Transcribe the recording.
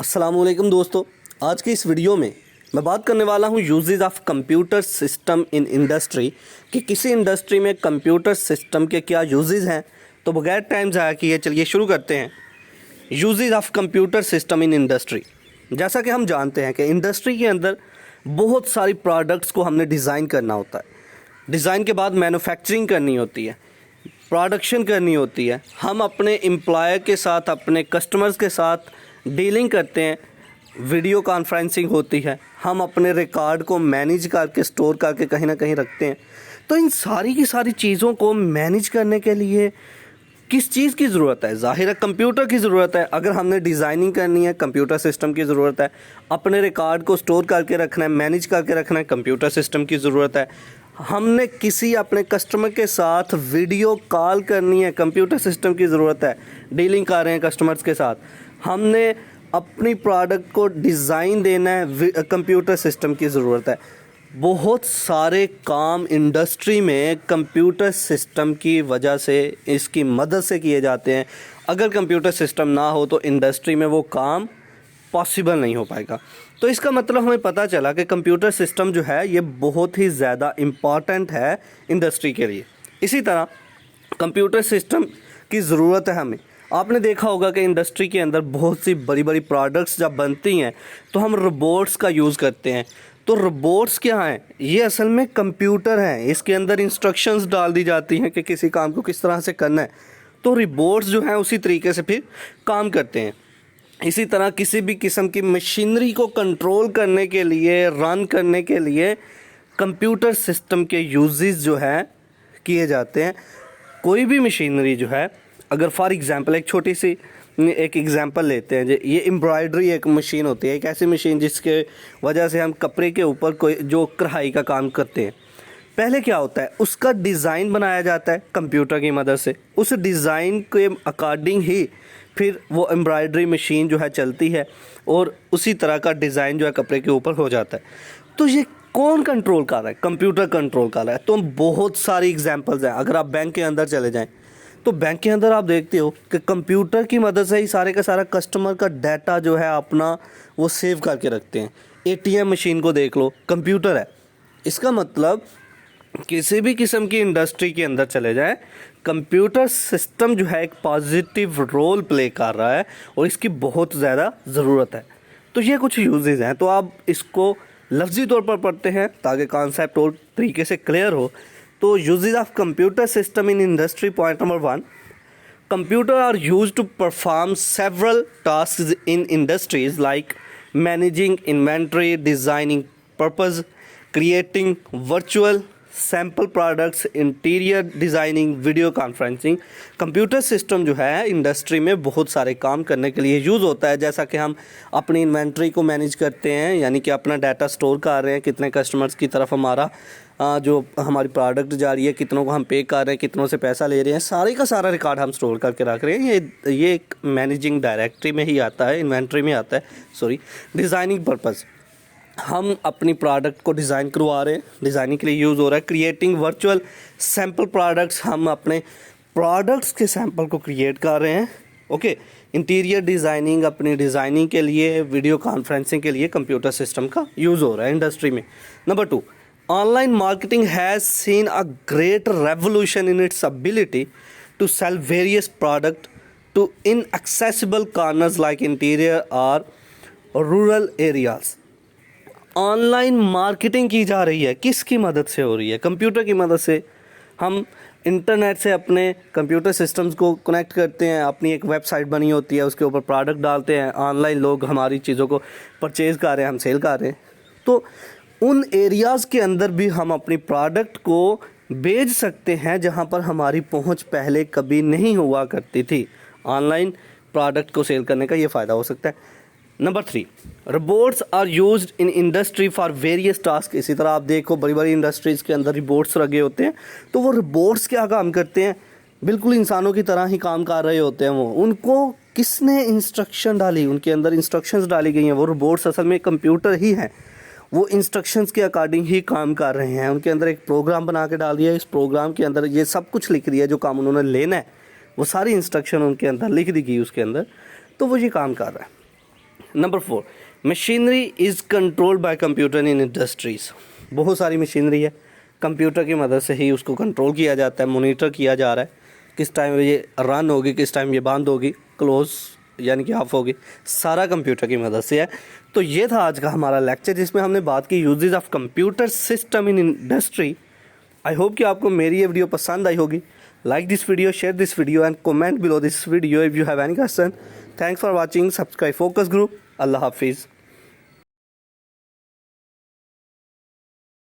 अस्सलामुअलैकुम दोस्तों, आज की इस वीडियो में मैं बात करने वाला हूँ uses of computer system in industry कि किसी इंडस्ट्री में कंप्यूटर सिस्टम के क्या यूजेस हैं। तो बगैर टाइम ज़ाया किए चलिए शुरू करते हैं। Uses of computer system in industry. जैसा कि हम जानते हैं कि इंडस्ट्री के अंदर बहुत सारी प्रोडक्ट्स को हमने डिज़ाइन करना होता है। डिज़ाइन के बाद मैन्युफैक्चरिंग करनी होती है, प्रोडक्शन करनी होती है। हम अपने एम्प्लॉयर के साथ, अपने कस्टमर्स के साथ डीलिंग करते हैं, वीडियो कॉन्फ्रेंसिंग होती है, हम अपने रिकॉर्ड को मैनेज करके स्टोर करके कहीं ना कहीं रखते हैं। तो इन सारी की सारी चीज़ों को मैनेज करने के लिए किस चीज़ की ज़रूरत है? ज़ाहिर है कंप्यूटर की ज़रूरत है। अगर हमने डिज़ाइनिंग करनी है, कंप्यूटर सिस्टम की ज़रूरत है। अपने रिकॉर्ड को स्टोर करके रखना है, मैनेज करके रखना है, कंप्यूटर सिस्टम की ज़रूरत है। हमने किसी अपने कस्टमर के साथ वीडियो कॉल करनी है, कंप्यूटर सिस्टम की ज़रूरत है। डीलिंग कर रहे हैं कस्टमर्स के साथ, हमने अपनी प्रोडक्ट को डिज़ाइन देना है, कंप्यूटर सिस्टम की ज़रूरत है। बहुत सारे काम इंडस्ट्री में कंप्यूटर सिस्टम की वजह से, इसकी मदद से किए जाते हैं। अगर कंप्यूटर सिस्टम ना हो तो इंडस्ट्री में वो काम पॉसिबल नहीं हो पाएगा। तो इसका मतलब हमें पता चला कि कंप्यूटर सिस्टम जो है ये बहुत ही ज़्यादा इम्पॉर्टेंट है इंडस्ट्री के लिए। इसी तरह कंप्यूटर सिस्टम की ज़रूरत है हमें। आपने देखा होगा कि इंडस्ट्री के अंदर बहुत सी बड़ी बड़ी प्रोडक्ट्स जब बनती हैं तो हम रोबोट्स का यूज़ करते हैं। तो रोबोट्स क्या हैं? ये असल में कंप्यूटर हैं। इसके अंदर इंस्ट्रक्शंस डाल दी जाती हैं कि किसी काम को किस तरह से करना है। तो रोबोट्स जो हैं उसी तरीके से फिर काम करते हैं। इसी तरह किसी भी किस्म की मशीनरी को कंट्रोल करने के लिए, रन करने के लिए कंप्यूटर सिस्टम के यूजेस जो है किए जाते हैं। कोई भी मशीनरी जो है, अगर फॉर एग्ज़ाम्पल एक छोटी सी एक एग्ज़ाम्पल लेते हैं, ये एम्ब्रॉयडरी एक मशीन होती है, एक ऐसी मशीन जिसके वजह से हम कपड़े के ऊपर कोई जो कढ़ाई का काम करते हैं। पहले क्या होता है, उसका डिज़ाइन बनाया जाता है कंप्यूटर की मदद से। उस डिज़ाइन के अकॉर्डिंग ही फिर वो एम्ब्रॉयडरी मशीन जो है चलती है और उसी तरह का डिज़ाइन जो है कपड़े के ऊपर हो जाता है। तो ये कौन कंट्रोल कर रहा है? कंप्यूटर कंट्रोल कर रहा है। तो बहुत सारी एग्जांपल्स हैं। अगर आप बैंक के अंदर चले जाएं तो बैंक के अंदर आप देखते हो कि कंप्यूटर की मदद से ही सारे का सारा कस्टमर का डाटा जो है अपना वो सेव करके रखते हैं। एटीएम मशीन को देख लो, कंप्यूटर है। इसका मतलब किसी भी किस्म की इंडस्ट्री के अंदर चले जाए, कंप्यूटर सिस्टम जो है एक पॉजिटिव रोल प्ले कर रहा है और इसकी बहुत ज़्यादा ज़रूरत है। तो ये कुछ यूजेस हैं। तो आप इसको लफ्ज़ी तौर पर पढ़ते हैं ताकि कॉन्सेप्ट और तरीके से क्लियर हो। तो uses of computer system in industry, point number 1, computer are used to perform several tasks in industries like managing inventory, designing purpose, creating virtual sample products, interior designing, video conferencing. Computer system जो है industry में बहुत सारे काम करने के लिए use होता है। जैसा कि हम अपनी इन्वेंट्री को मैनेज करते हैं, यानी कि अपना डाटा स्टोर कर रहे हैं, कितने कस्टमर्स की तरफ हमारा जो हमारी प्रोडक्ट जा रही है, कितनों को हम पे कर रहे हैं, कितनों से पैसा ले रहे हैं, सारे का सारा रिकॉर्ड हम स्टोर करके रख रहे हैं। ये एक मैनेजिंग डायरेक्टरी में ही आता है, इन्वेंट्री में आता है, सॉरी। डिज़ाइनिंग पर्पज़, हम अपनी प्रोडक्ट को डिज़ाइन करवा रहे हैं, डिज़ाइनिंग के लिए यूज़ हो रहा है। क्रिएटिंग वर्चुअल सैम्पल प्रोडक्ट्स, हम अपने प्रोडक्ट्स के सैम्पल को क्रिएट कर रहे हैं। ओके। इंटीरियर डिज़ाइनिंग, अपनी डिज़ाइनिंग के लिए, वीडियो कॉन्फ्रेंसिंग के लिए कंप्यूटर सिस्टम का यूज़ हो रहा है इंडस्ट्री में। Number 2, online marketing has seen a great revolution in its ability to sell various products to inaccessible corners like interior or rural areas. Online marketing की जा रही है। किसकी मदद से हो रही है? कंप्यूटर की मदद से। हम इंटरनेट से अपने कंप्यूटर सिस्टम्स को कनेक्ट करते हैं, अपनी एक वेबसाइट बनी होती है, उसके ऊपर प्रोडक्ट डालते हैं, ऑनलाइन लोग हमारी चीज़ों को परचेज़ कर रहे हैं, हम सेल कर रहे हैं। तो उन एरियाज़ के अंदर भी हम अपनी प्रोडक्ट को बेच सकते हैं जहां पर हमारी पहुंच पहले कभी नहीं हुआ करती थी। ऑनलाइन प्रोडक्ट को सेल करने का ये फ़ायदा हो सकता है। Number 3, robots are used in industry for various task. इसी तरह आप देखो बड़ी बड़ी इंडस्ट्रीज़ के अंदर रोबोट्स लगे होते हैं। तो वो रोबोट्स क्या काम करते हैं? बिल्कुल इंसानों की तरह ही काम कर रहे होते हैं। वो उनको किसने इंस्ट्रक्शन डाली? उनके अंदर इंस्ट्रक्शंस डाली गई हैं। वो रोबोट्स असल में कंप्यूटर ही हैं, वो इंस्ट्रक्शंस के अकॉर्डिंग ही काम कर रहे हैं। उनके अंदर एक प्रोग्राम बना के डाल दिया है, इस प्रोग्राम के अंदर ये सब कुछ लिख दिया, जो काम उन्होंने लेना है वो सारी इंस्ट्रक्शन उनके अंदर लिख दी गई उसके अंदर, तो वो ये काम कर रहा है। Number 4, machinery is controlled by computer in industries. बहुत सारी मशीनरी है, कंप्यूटर की मदद से ही उसको कंट्रोल किया जाता है, मॉनिटर किया जा रहा है, किस टाइम ये रन होगी, किस टाइम ये बंद होगी, क्लोज यानी कि ऑफ होगी, सारा कंप्यूटर की मदद से है। तो ये था आज का हमारा लेक्चर जिसमें हमने बात की uses of computer system in industry. I hope कि आपको मेरी ये वीडियो पसंद आई होगी। Like this video, share this video and comment below this video if you have any question. Thanks for watching. Subscribe focus group. अल्लाह हाफिज़।